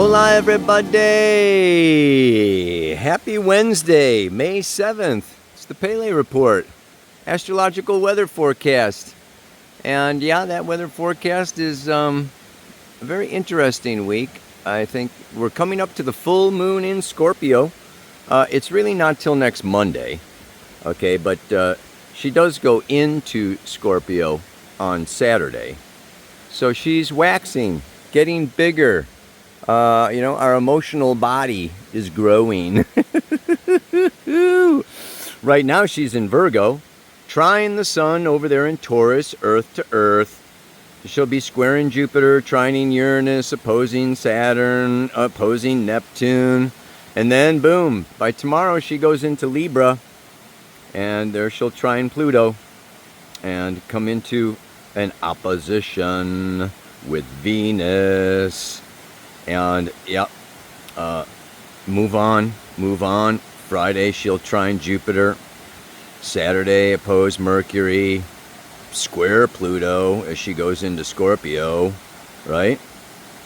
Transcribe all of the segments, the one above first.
Hola everybody! Happy Wednesday, May 7th. It's the Pele Report, Astrological weather forecast. And yeah, that weather forecast is a very interesting week. I think we're coming up to the full moon in Scorpio. It's really not till next Monday, okay, but she does go into Scorpio on Saturday. So she's waxing, getting bigger. Our emotional body is growing. Right now she's in Virgo, trining the sun over there in Taurus, Earth to Earth. She'll be squaring Jupiter, trining Uranus, opposing Saturn, opposing Neptune. And then, boom, by tomorrow she goes into Libra. And there she'll trine Pluto and come into an opposition with Venus. And yep, move on. Friday she'll trine Jupiter. Saturday oppose Mercury, square Pluto as she goes into Scorpio, right?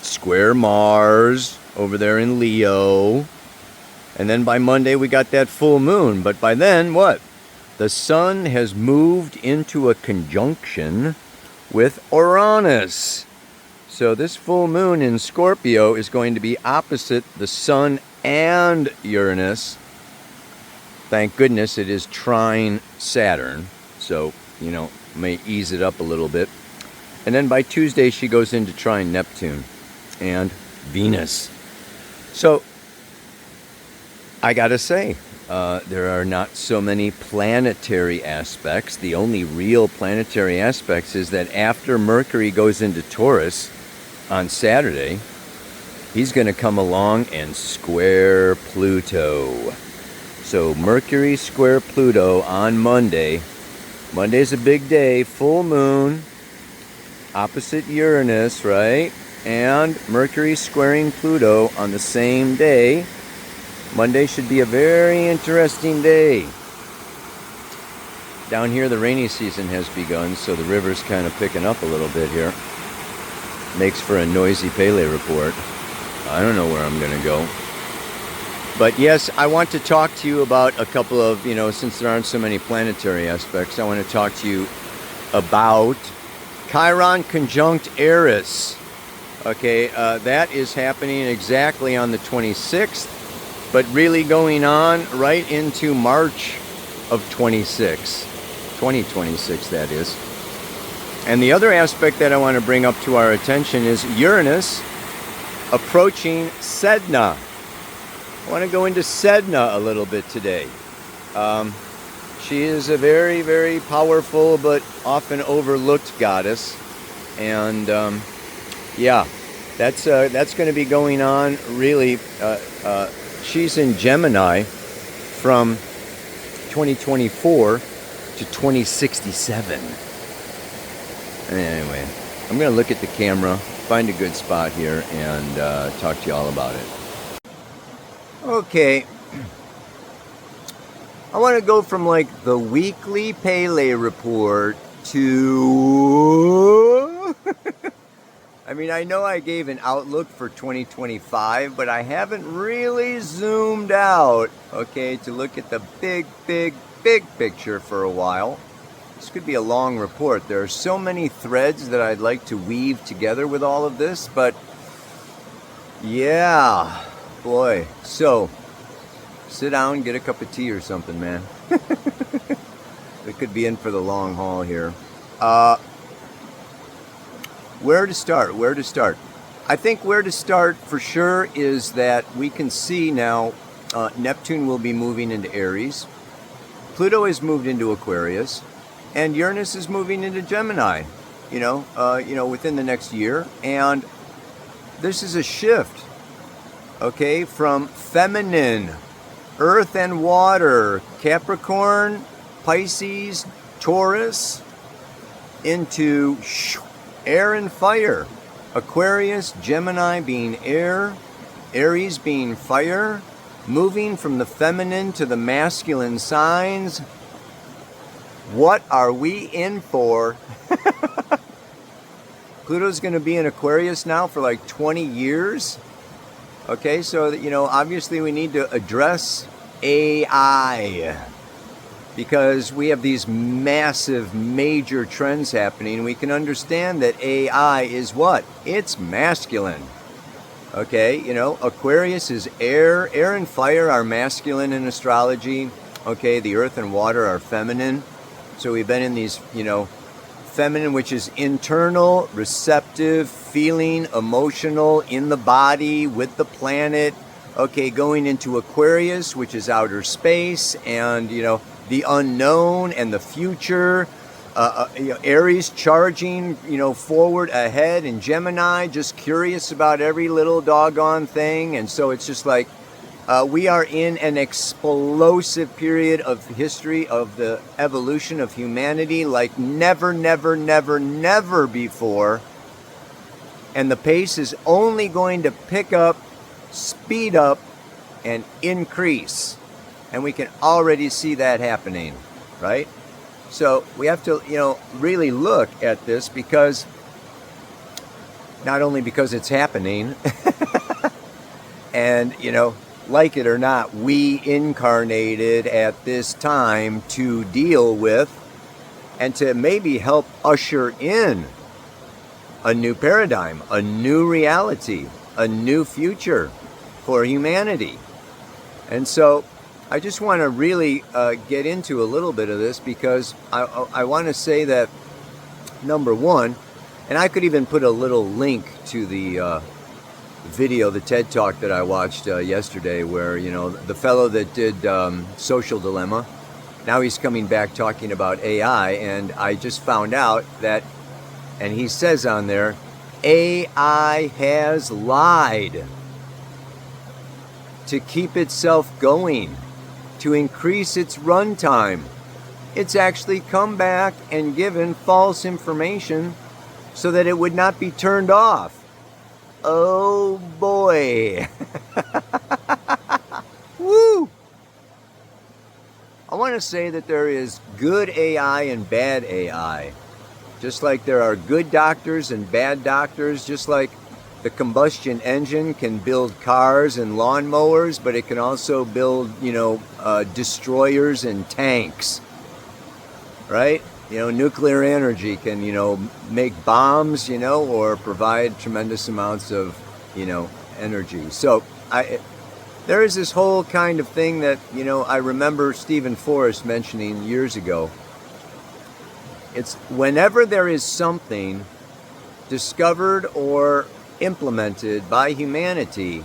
Square Mars over there in Leo. And then by Monday we got that full moon. But by then, what? The sun has moved into a conjunction with Uranus. So this full moon in Scorpio is going to be opposite the sun and Uranus. Thank goodness it is trine Saturn. So, may ease it up a little bit. And then by Tuesday she goes into trine Neptune and Venus. So, I gotta say, there are not so many planetary aspects. The only real planetary aspects is that after Mercury goes into Taurus on Saturday, he's going to come along and square Pluto. So Mercury square Pluto on Monday. Monday's a big day, full moon, opposite Uranus, right? And Mercury squaring Pluto on the same day. Monday should be a very interesting day. Down here the rainy season has begun, so the river's kind of picking up a little bit here. Makes for a noisy Pele report. I don't know where I'm going to go. But yes, I want to talk to you about a couple of, since there aren't so many planetary aspects, I want to talk to you about Chiron conjunct Eris. Okay, that is happening exactly on the 26th, but really going on right into March of 2026, that is. And the other aspect that I want to bring up to our attention is Uranus approaching Sedna. I want to go into Sedna a little bit today. She is a very, very powerful but often overlooked goddess. And that's going to be going on really. She's in Gemini from 2024 to 2067. Anyway, I'm going to look at the camera, find a good spot here, and talk to you all about it. Okay. I want to go from like the weekly Pele report to... I know I gave an outlook for 2025, but I haven't really zoomed out, okay, to look at the big picture for a while. This could be a long report. There are so many threads that I'd like to weave together with all of this, but yeah, boy. So, sit down, get a cup of tea or something, man. We could be in for the long haul here. Where to start? I think where to start for sure is that we can see now Neptune will be moving into Aries. Pluto has moved into Aquarius. And Uranus is moving into Gemini, within the next year. And this is a shift, okay, from feminine, earth and water, Capricorn, Pisces, Taurus, into air and fire. Aquarius, Gemini being air, Aries being fire, moving from the feminine to the masculine signs. What are we in for? Pluto's going to be in Aquarius now for like 20 years. Okay, so that, obviously we need to address AI because we have these massive, major trends happening. We can understand that AI is what? It's masculine. Okay, Aquarius is air. Air and fire are masculine in astrology. Okay, the earth and water are feminine. So we've been in these, feminine, which is internal, receptive, feeling, emotional, in the body, with the planet. Okay, going into Aquarius, which is outer space, and, the unknown and the future. Aries charging, forward, ahead, and Gemini just curious about every little doggone thing. And so it's just like we are in an explosive period of history of the evolution of humanity like never, never, never, never before. And the pace is only going to pick up, speed up, and increase. And we can already see that happening, right? So we have to, really look at this because, not only because it's happening, and, like it or not, we incarnated at this time to deal with and to maybe help usher in a new paradigm, a new reality, a new future for humanity. And so I just want to really get into a little bit of this because I want to say that, number one, and I could even put a little link to the video, the TED Talk that I watched yesterday where, the fellow that did Social Dilemma, now he's coming back talking about AI, and I just found out that, and he says on there, AI has lied to keep itself going, to increase its runtime. It's actually come back and given false information so that it would not be turned off. Oh boy. Woo! I want to say that there is good AI and bad AI. Just like there are good doctors and bad doctors, just like the combustion engine can build cars and lawnmowers, but it can also build, destroyers and tanks, right? Nuclear energy can, make bombs, or provide tremendous amounts of, energy. So there is this whole kind of thing that, I remember Stephen Forrest mentioning years ago. It's whenever there is something discovered or implemented by humanity,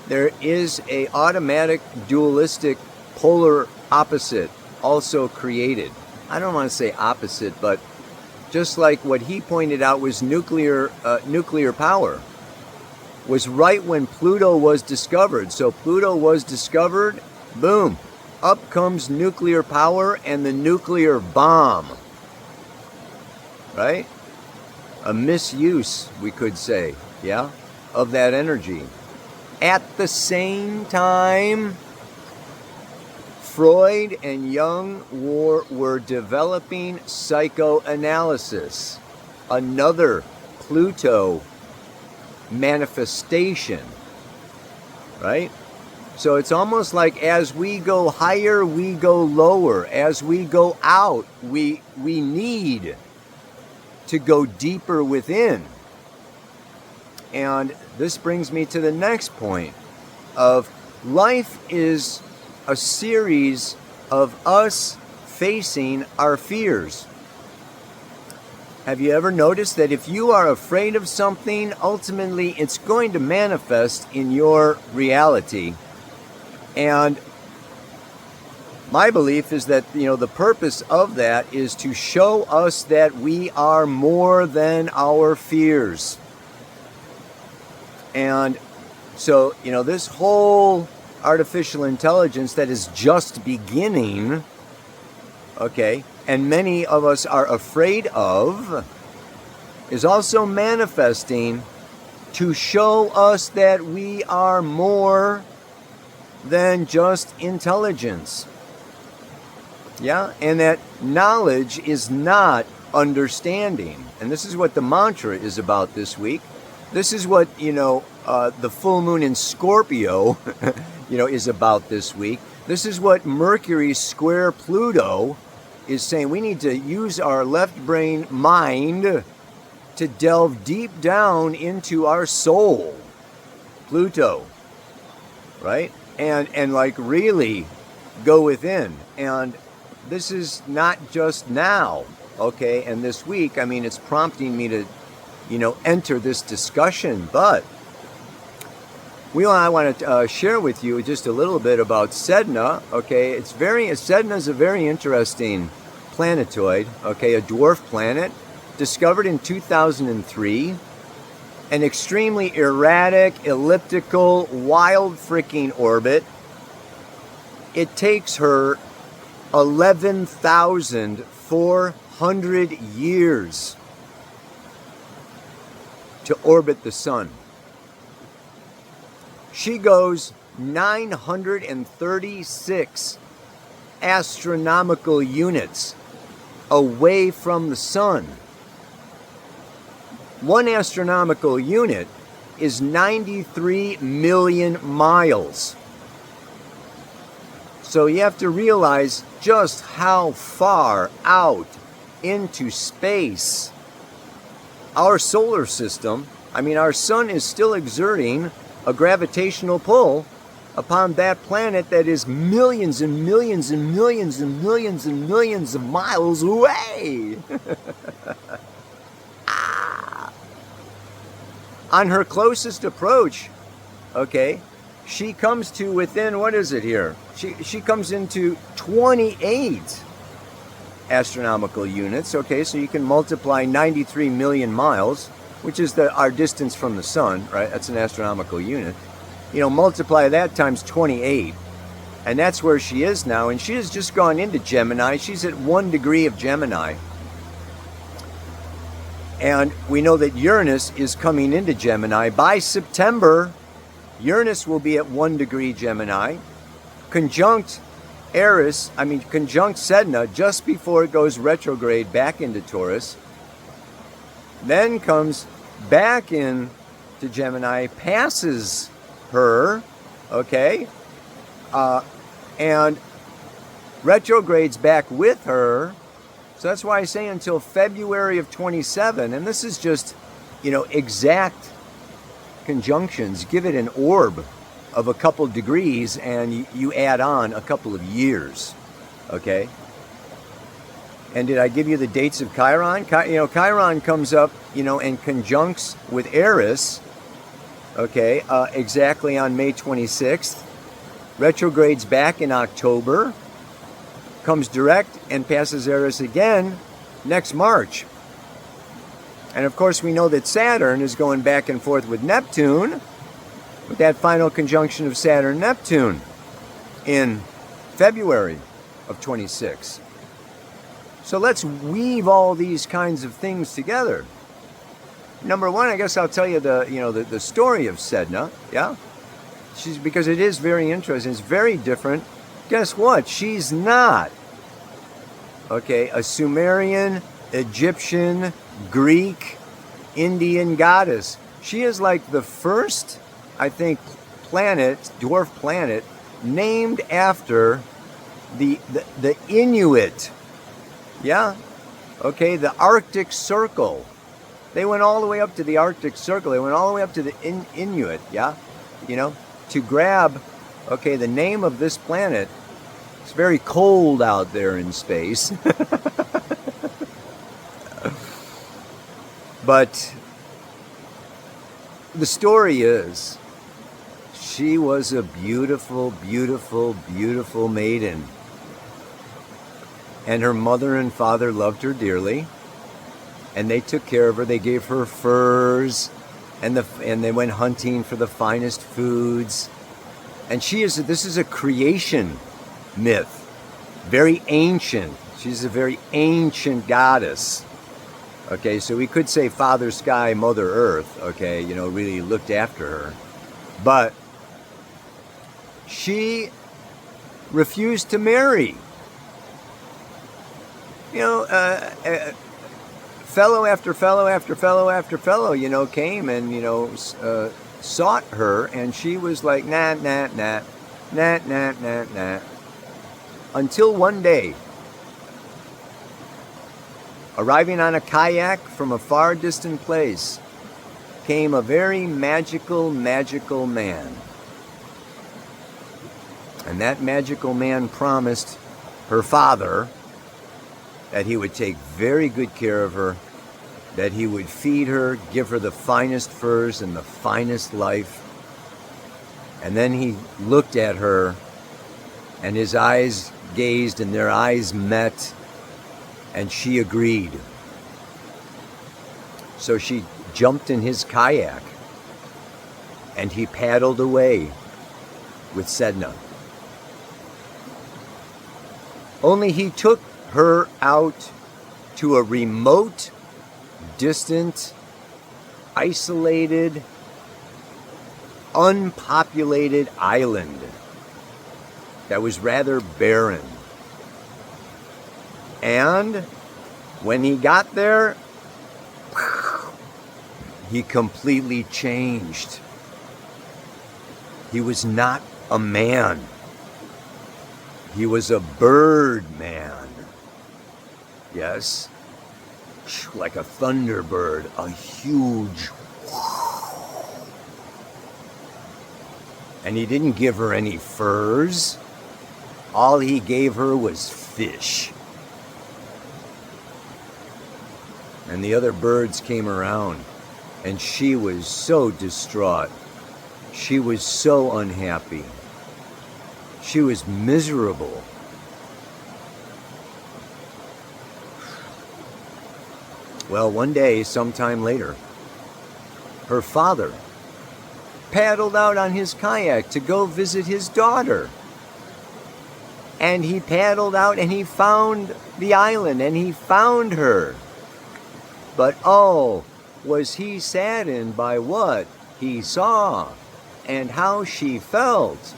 there is a automatic dualistic polar opposite also created. I don't want to say opposite, but just like what he pointed out was nuclear power was right when Pluto was discovered. So Pluto was discovered, boom, up comes nuclear power and the nuclear bomb, right? A misuse, we could say, of that energy. At the same time, Freud and Jung were developing psychoanalysis, another Pluto manifestation, right? So it's almost like as we go higher, we go lower. As we go out, we need to go deeper within. And this brings me to the next point of life is a series of us facing our fears. Have you ever noticed that if you are afraid of something, ultimately it's going to manifest in your reality? And my belief is that, the purpose of that is to show us that we are more than our fears. And so, this whole artificial intelligence that is just beginning, okay, and many of us are afraid of, is also manifesting to show us that we are more than just intelligence. Yeah, and that knowledge is not understanding. And this is what the mantra is about this week. This is what, the full moon in Scorpio, is about this week. This is what Mercury square Pluto is saying. We need to use our left brain mind to delve deep down into our soul. Pluto, right? And like really go within. And this is not just now, okay? And this week, I mean, it's prompting me to, enter this discussion. But I want to share with you just a little bit about Sedna, okay? Sedna is a very interesting planetoid, okay? A dwarf planet discovered in 2003. An extremely erratic, elliptical, wild freaking orbit. It takes her 11,400 years to orbit the sun. She goes 936 astronomical units away from the sun. One astronomical unit is 93 million miles. So you have to realize just how far out into space our solar system, our sun is still exerting a gravitational pull upon that planet that is millions and millions and millions and millions and millions of miles away. On her closest approach, okay, she comes to within, what is it here? She comes into 28 astronomical units, okay, so you can multiply 93 million miles, which is our distance from the sun, right? That's an astronomical unit. Multiply that times 28, and that's where she is now, and she has just gone into Gemini. She's at 1 degree of Gemini. And we know that Uranus is coming into Gemini. By September, Uranus will be at 1 degree Gemini, conjunct Sedna just before it goes retrograde back into Taurus. Then comes back into Gemini, passes her, okay, and retrogrades back with her. So that's why I say until February of 27, and this is just, exact conjunctions. Give it an orb of a couple degrees, and you add on a couple of years, okay? And did I give you the dates of Chiron? Chiron comes up, and conjuncts with Eris, okay, exactly on May 26th. Retrogrades back in October. Comes direct and passes Eris again next March. And of course we know that Saturn is going back and forth with Neptune, with that final conjunction of Saturn-Neptune in February of 26. So let's weave all these kinds of things together. Number one, I guess I'll tell you the story of Sedna, yeah? Because it is very interesting, it's very different. Guess what? She's not, okay, a Sumerian, Egyptian, Greek, Indian goddess. She is like the first, I think, dwarf planet, named after the Inuit. Yeah? Okay, the Arctic Circle. They went all the way up to the Arctic Circle. They went all the way up to the Inuit, yeah? To grab, okay, the name of this planet. It's very cold out there in space. But the story is, she was a beautiful, beautiful, beautiful maiden. And her mother and father loved her dearly. And they took care of her. They gave her furs. And they went hunting for the finest foods. And this is a creation myth. Very ancient. She's a very ancient goddess. Okay, so we could say Father Sky, Mother Earth, okay, really looked after her. But she refused to marry. Fellow after fellow after fellow after fellow, came and, sought her, and she was like, nah, nah, nah, nah, nah, nah, nah. Until one day, arriving on a kayak from a far distant place, came a very magical, magical man. And that magical man promised her father that he would take very good care of her, that he would feed her, give her the finest furs and the finest life. And then he looked at her, and his eyes gazed, and their eyes met, and she agreed. So she jumped in his kayak, and he paddled away with Sedna. Only he took her out to a remote, distant, isolated, unpopulated island that was rather barren. And when he got there, he completely changed. He was not a man. He was a bird man. Yes, like a thunderbird, a huge. And he didn't give her any furs. All he gave her was fish. And the other birds came around, and she was so distraught. She was so unhappy. She was miserable. Well, one day, sometime later, her father paddled out on his kayak to go visit his daughter. And he paddled out and he found the island and he found her. But oh, was he saddened by what he saw and how she felt.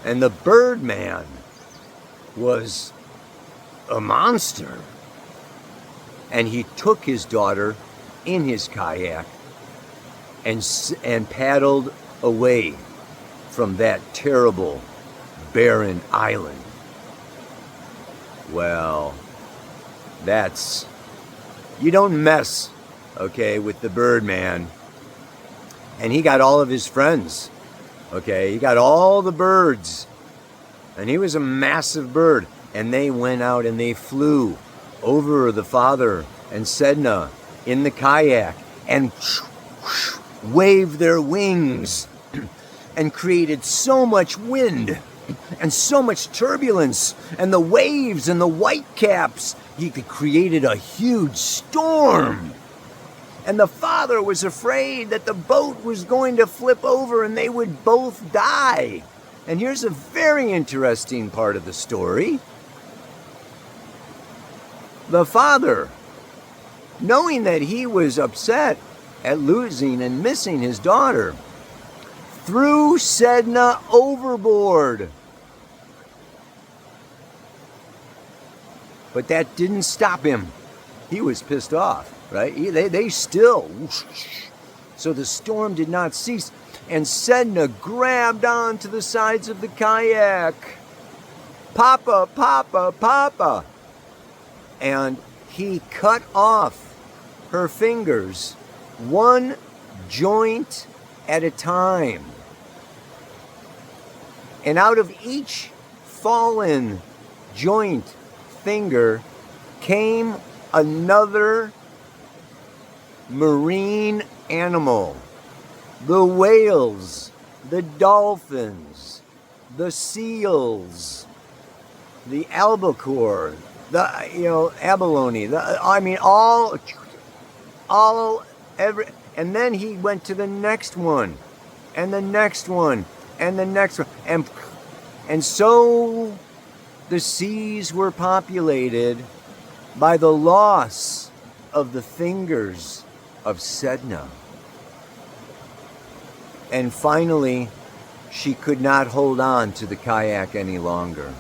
And the Birdman was a monster. And he took his daughter in his kayak and paddled away from that terrible, barren island. Well, you don't mess, okay, with the Birdman. And he got all of his friends, okay? He got all the birds. And he was a massive bird. And they went out and they flew over the father and Sedna in the kayak and waved their wings and created so much wind and so much turbulence, and the waves and the whitecaps, he created a huge storm. And the father was afraid that the boat was going to flip over and they would both die. And here's a very interesting part of the story. The father, knowing that he was upset at losing and missing his daughter, threw Sedna overboard. But that didn't stop him. He was pissed off, right? They still. So the storm did not cease. And Sedna grabbed onto the sides of the kayak. Papa, Papa, Papa. And he cut off her fingers, one joint at a time. And out of each fallen joint finger came another marine animal. The whales, the dolphins, the seals, the albacore, the abalone, and then he went to the next one, and the next one, and the next one, and so the seas were populated by the loss of the fingers of Sedna. And finally, she could not hold on to the kayak any longer.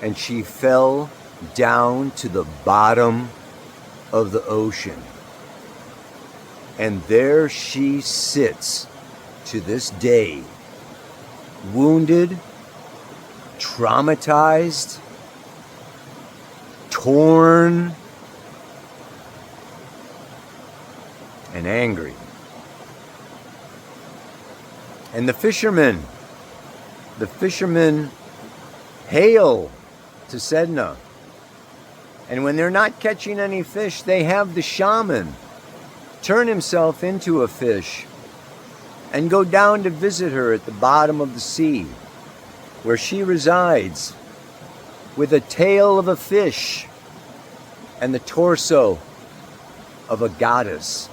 And she fell down to the bottom of the ocean. And there she sits to this day, wounded, traumatized, torn, and angry. And the fishermen hail to Sedna. And when they're not catching any fish, they have the shaman turn himself into a fish and go down to visit her at the bottom of the sea, where she resides, with a tail of a fish and the torso of a goddess.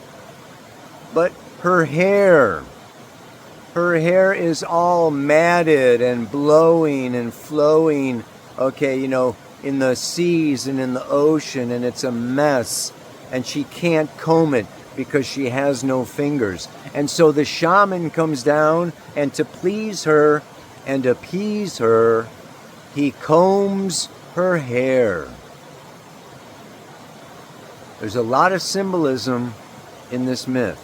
But her hair is all matted and blowing and flowing, in the seas and in the ocean, and it's a mess. And she can't comb it because she has no fingers. And so the shaman comes down, and to please her and appease her, he combs her hair. There's a lot of symbolism in this myth.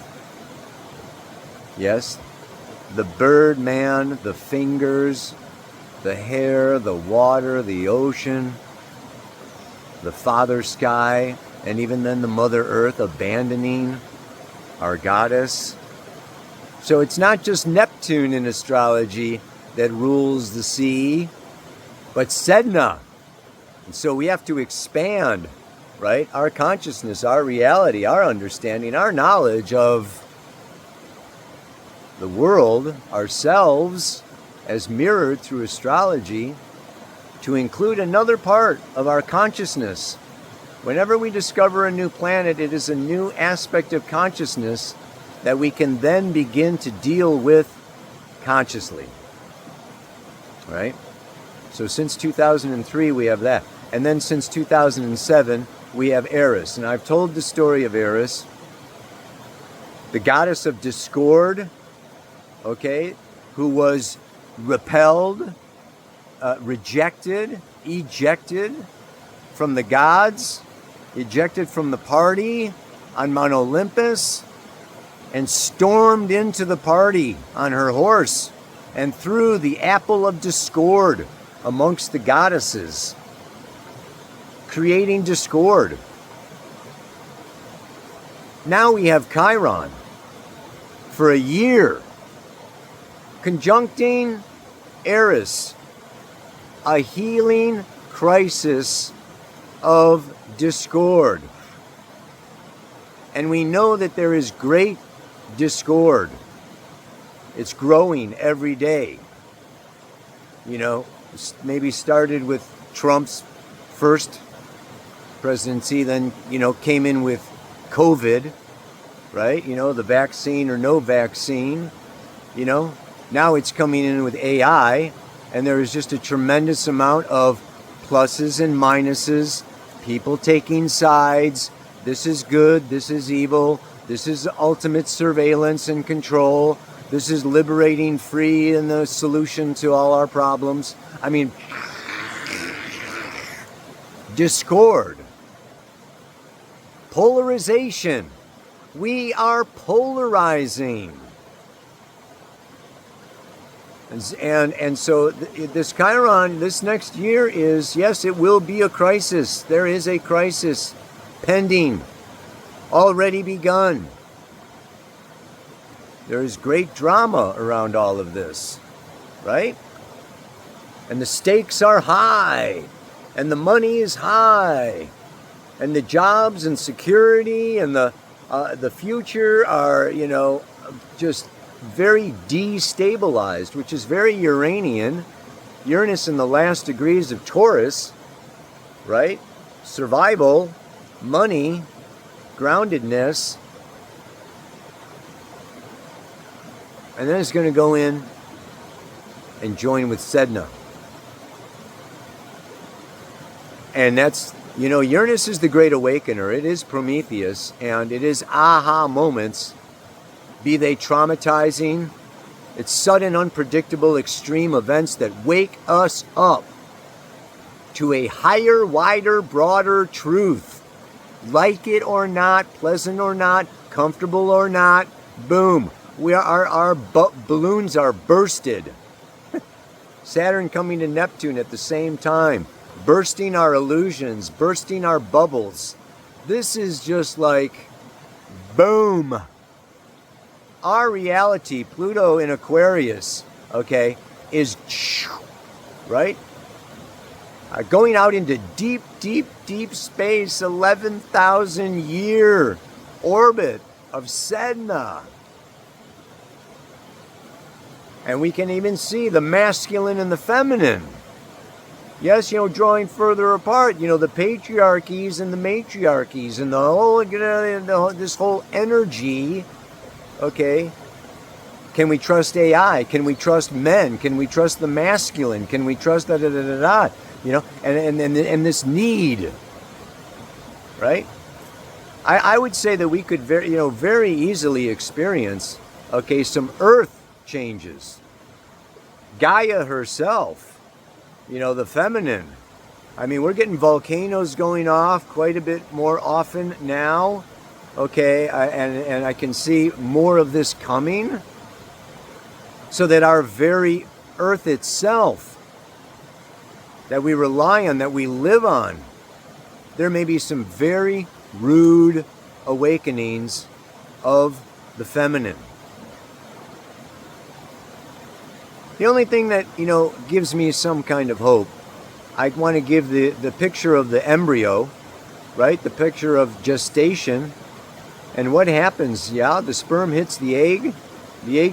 Yes, the bird man, the fingers, the hair, the water, the ocean, the father sky, and even then the mother earth abandoning our goddess. So it's not just Neptune in astrology that rules the sea, but Sedna. And so we have to expand, right? Our consciousness, our reality, our understanding, our knowledge of the world, ourselves, as mirrored through astrology, to include another part of our consciousness. Whenever we discover a new planet, it is a new aspect of consciousness that we can then begin to deal with consciously. Right? So since 2003, we have that. And then since 2007, we have Eris. And I've told the story of Eris, the goddess of discord, who was repelled, rejected, ejected from the gods, ejected from the party on Mount Olympus, and stormed into the party on her horse and threw the apple of discord amongst the goddesses, creating discord. Now we have Chiron for a year, conjuncting Eris, a healing crisis of discord. And we know that there is great discord. It's growing every day. Maybe started with Trump's first presidency, then, came in with COVID, right? The vaccine or no vaccine, Now it's coming in with AI, and there is just a tremendous amount of pluses and minuses, people taking sides. This is good, this is evil, this is ultimate surveillance and control, this is liberating free and the solution to all our problems. Discord, polarization. We are polarizing. And so this Chiron, this next year is, yes, it will be a crisis. There is a crisis pending, already begun. There is great drama around all of this, right? And the stakes are high, and the money is high, and the jobs and security and the future are, just very destabilized, which is very Uranian. Uranus in the last degrees of Taurus, right? Survival, money, groundedness. And then it's going to go in and join with Sedna. And that's, Uranus is the great awakener. It is Prometheus, and it is aha moments, be they traumatizing. It's sudden, unpredictable, extreme events that wake us up to a higher, wider, broader truth. Like it or not, pleasant or not, comfortable or not, boom, our balloons are bursted. Saturn coming to Neptune at the same time, bursting our illusions, bursting our bubbles. This is just like, boom. Our reality, Pluto in Aquarius, okay, is, right? Going out into deep, deep, deep space, 11,000 year orbit of Sedna. And we can even see the masculine and the feminine. Yes, drawing further apart, the patriarchies and the matriarchies and the whole, this whole energy, okay? Can we trust AI? Can we trust men? Can we trust the masculine? Can we trust da-da-da-da-da? And this need, right? I would say that we could very easily experience, okay, some earth changes. Gaia herself, the feminine. I mean, we're getting volcanoes going off quite a bit more often now, okay, and I can see more of this coming, so that our very earth itself, that we rely on, that we live on, there may be some very rude awakenings of the feminine. The only thing that, gives me some kind of hope, I want to give the picture of the embryo, right? The picture of gestation. And what happens? Yeah, the sperm hits the egg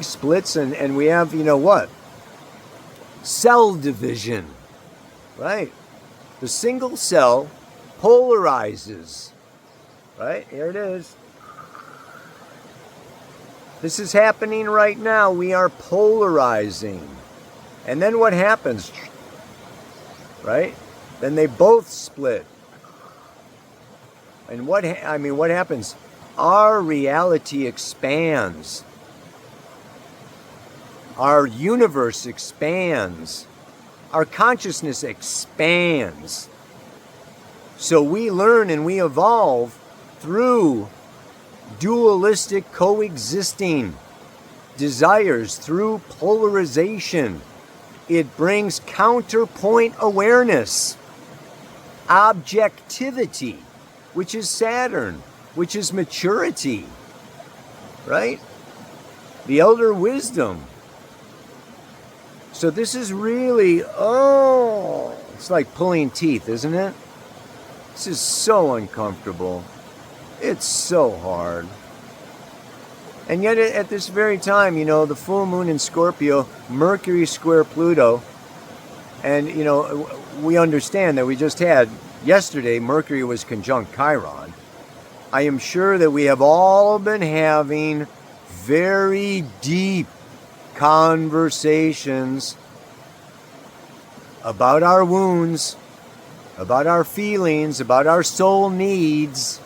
splits, and we have, what? Cell division, right? The single cell polarizes, right? Here it is. This is happening right now. We are polarizing. And then what happens? Right? Then they both split. And what happens? Our reality expands. Our universe expands. Our consciousness expands. So we learn and we evolve through dualistic coexisting desires, through polarization. It brings counterpoint awareness, objectivity, which is Saturn, which is maturity, right? The elder wisdom. So this is really, it's like pulling teeth, isn't it? This is so uncomfortable. It's so hard. And yet at this very time, the full moon in Scorpio, Mercury square Pluto, and, we understand that we just had, yesterday, Mercury was conjunct Chiron. I am sure that we have all been having very deep conversations about our wounds, about our feelings, about our soul needs.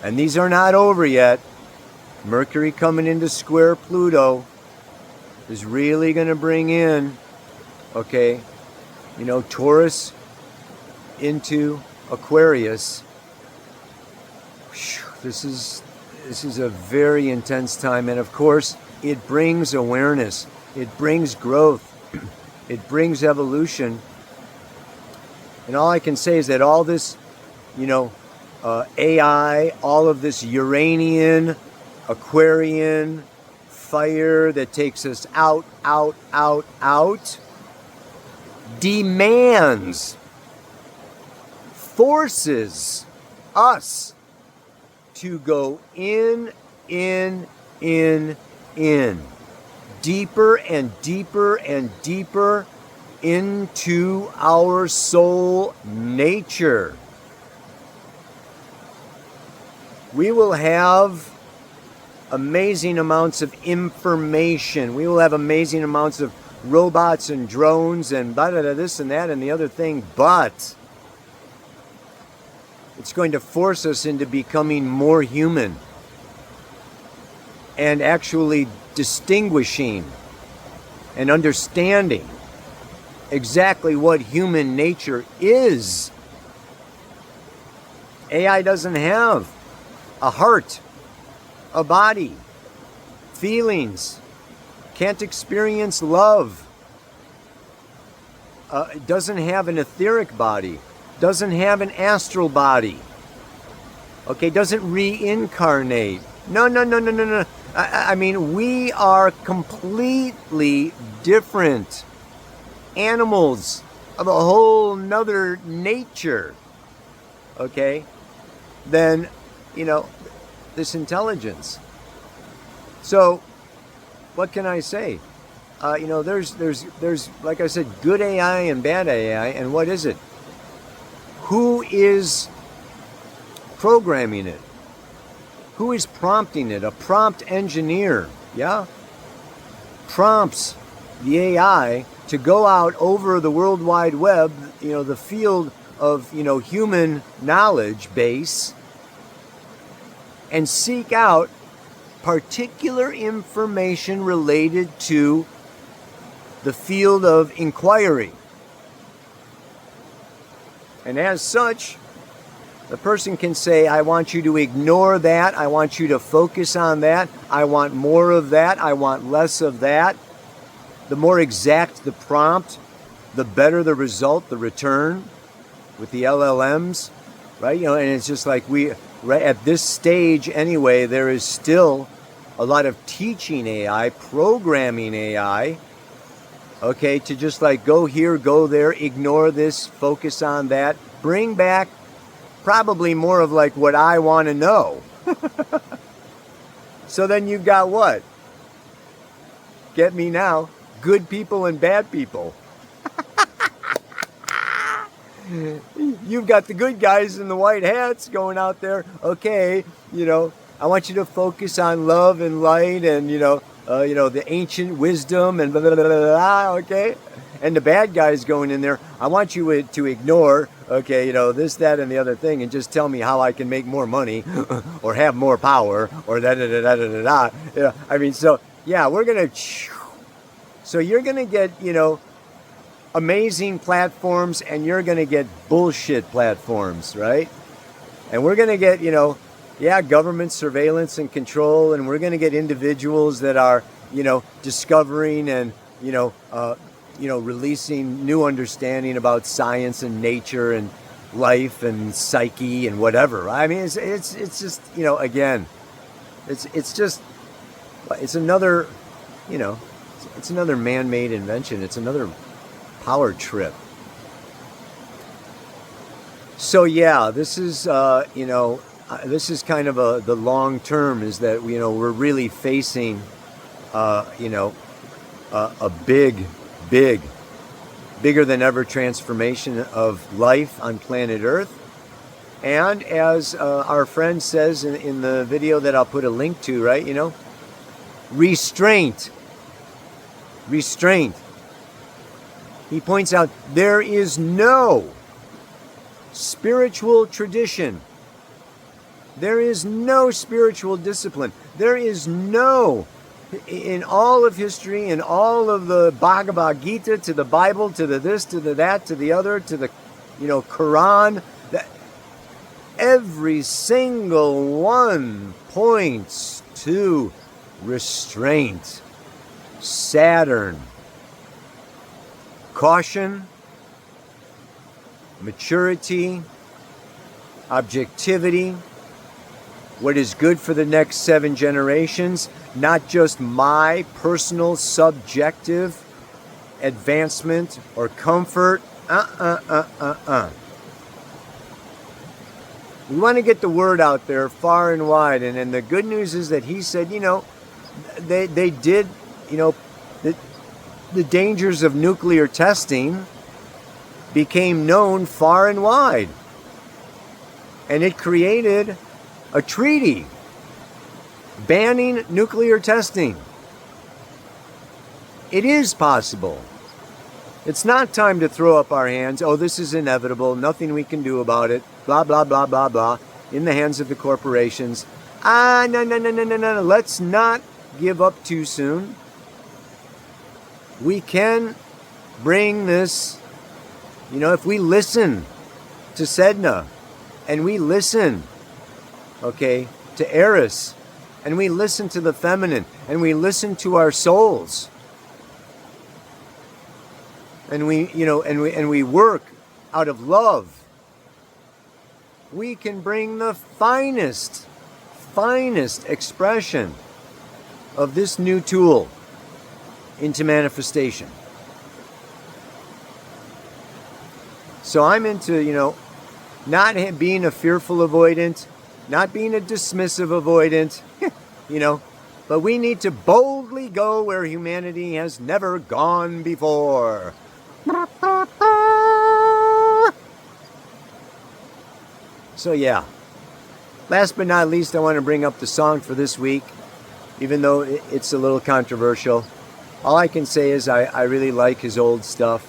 And these are not over yet. Mercury coming into square Pluto is really going to bring in, okay, Taurus into Aquarius. This is a very intense time, and of course it brings awareness, it brings growth, it brings evolution. And all I can say is that all this, AI, all of this Uranian, Aquarian fire that takes us out, demands, forces us to go in, deeper and deeper and deeper into our soul nature. We will have amazing amounts of information. We will have amazing amounts of robots and drones and this and that and the other thing, but it's going to force us into becoming more human and actually distinguishing and understanding exactly what human nature is. AI doesn't have a heart, a body, feelings, can't experience love, doesn't have an etheric body, doesn't have an astral body, okay, doesn't reincarnate. No. I mean, we are completely different animals of a whole nother nature, okay, than, this intelligence. So, what can I say? There's like I said, good AI and bad AI, and what is it? Who is programming it? Who is prompting it? A prompt engineer, yeah? Prompts the AI to go out over the World Wide Web, the field of, human knowledge base, and seek out particular information related to the field of inquiry. And as such, the person can say, I want you to ignore that, I want you to focus on that, I want more of that, I want less of that. The more exact the prompt, the better the result, the return with the LLMs, right? And it's just like right at this stage anyway, there is still a lot of teaching AI, programming AI, okay, to just like go here, go there, ignore this, focus on that, bring back probably more of like what I want to know. So then you've got what? Get me now? Good people and bad people. You've got the good guys in the white hats going out there. Okay, I want you to focus on love and light and the ancient wisdom and blah, blah, blah, blah, blah, okay? And the bad guys going in there, I want you to ignore, okay, this, that, and the other thing, and just tell me how I can make more money or have more power or da-da-da-da-da-da-da. I mean, so, yeah, so you're going to get, amazing platforms, and you're going to get bullshit platforms, right? And we're going to get, government surveillance and control, and we're going to get individuals that are, discovering and, releasing new understanding about science and nature and life and psyche and whatever. I mean, it's just, again, it's another, it's another man-made invention. It's another power trip. So yeah, this is this is kind of the long term, is that we're really facing a bigger than ever transformation of life on planet Earth. And as our friend says in the video that I'll put a link to, right, restraint. He points out there is no spiritual tradition. There is no spiritual discipline. There is no, in all of history, in all of the Bhagavad Gita, to the Bible, to the this, to the that, to the other, to the, Quran, that every single one points to restraint, Saturn, caution, maturity, objectivity, what is good for the next 7 generations, not just my personal subjective advancement or comfort. We want to get the word out there far and wide, and the good news is that he said, they did, the dangers of nuclear testing became known far and wide. And it created a treaty banning nuclear testing. It is possible. It's not time to throw up our hands. Oh, this is inevitable. Nothing we can do about it. Blah, blah, blah, blah, blah. In the hands of the corporations. No. Let's not give up too soon. We can bring this, if we listen to Sedna and we listen, okay, to Eris, and we listen to the feminine, and we listen to our souls, and we work out of love, we can bring the finest expression of this new tool into manifestation. So I'm into, not being a fearful avoidant, not being a dismissive avoidant, but we need to boldly go where humanity has never gone before. So yeah, last but not least, I want to bring up the song for this week, even though it's a little controversial. All I can say is I really like his old stuff.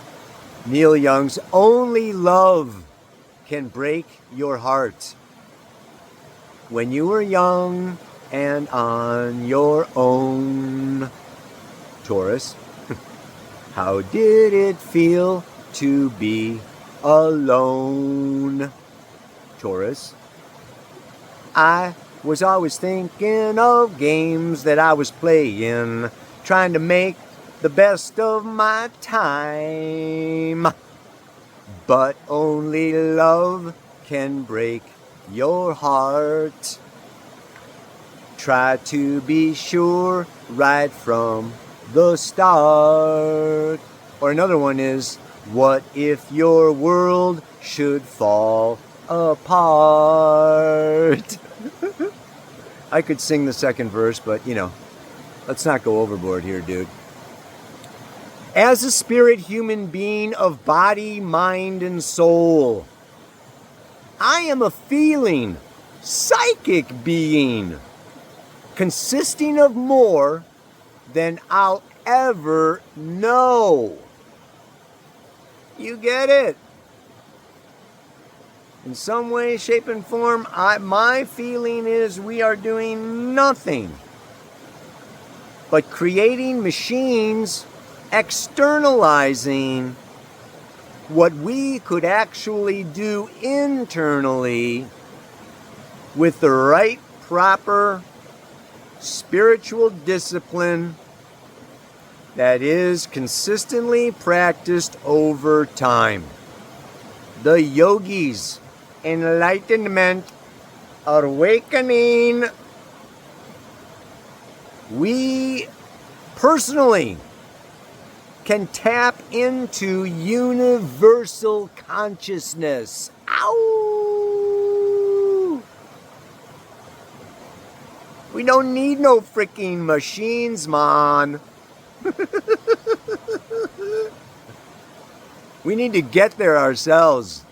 Neil Young's Only Love Can Break Your Heart. When you were young and on your own, Taurus, how did it feel to be alone, Taurus? I was always thinking of games that I was playing, trying to make the best of my time. But only love can break your heart. Try to be sure right from the start. Or another one is, what if your world should fall apart? I could sing the second verse, but let's not go overboard here, dude. As a spirit human being of body, mind, and soul, I am a feeling, psychic being, consisting of more than I'll ever know. You get it? In some way, shape, and form, my feeling is we are doing nothing but creating machines, externalizing what we could actually do internally with the right, proper spiritual discipline that is consistently practiced over time. The yogis, enlightenment, awakening. We personally can tap into universal consciousness. Ow! We don't need no freaking machines, man. We need to get there ourselves.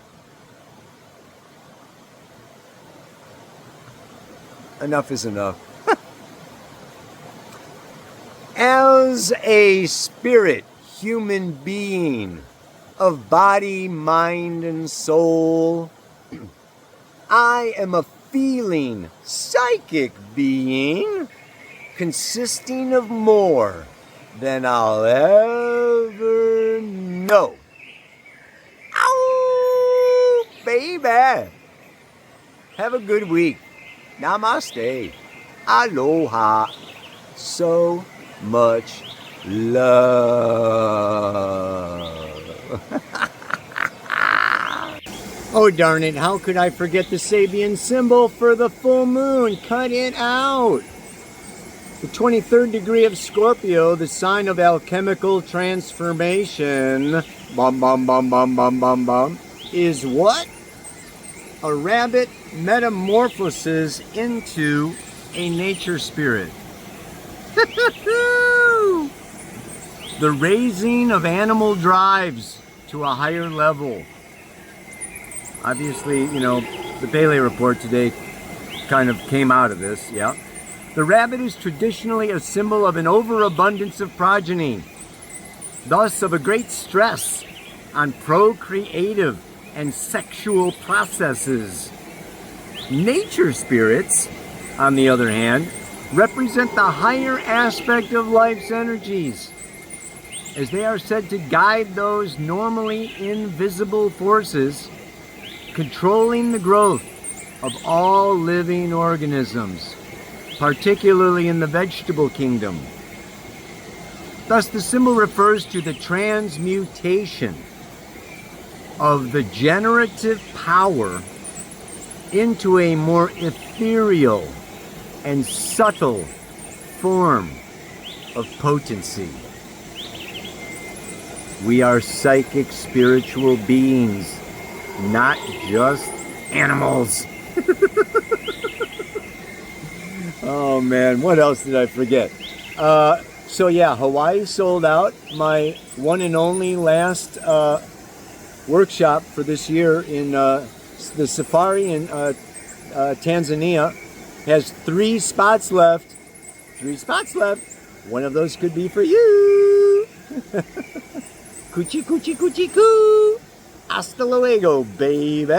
Enough is enough. As a spirit, human being of body, mind, and soul, I am a feeling, psychic being consisting of more than I'll ever know. Ow, baby. Have a good week. Namaste. Aloha. So much love. Oh, darn it. How could I forget the Sabian symbol for the full moon? Cut it out. The 23rd degree of Scorpio, the sign of alchemical transformation, bum, bum, bum, bum, bum, bum, bum, is what? A rabbit metamorphoses into a nature spirit. The raising of animal drives to a higher level. Obviously, the Pele report today kind of came out of this, yeah. The rabbit is traditionally a symbol of an overabundance of progeny, thus of a great stress on procreative and sexual processes. Nature spirits, on the other hand, represent the higher aspect of life's energies, as they are said to guide those normally invisible forces controlling the growth of all living organisms, particularly in the vegetable kingdom. Thus, the symbol refers to the transmutation of the generative power into a more ethereal and subtle form of potency. We are psychic spiritual beings, not just animals. Oh man, what else did I forget? So yeah, Hawaii sold out. My one and only last workshop for this year in the safari in Tanzania has 3 spots left. 3 spots left. One of those could be for you. Coochie coochie coochie coo. Hasta luego, baby.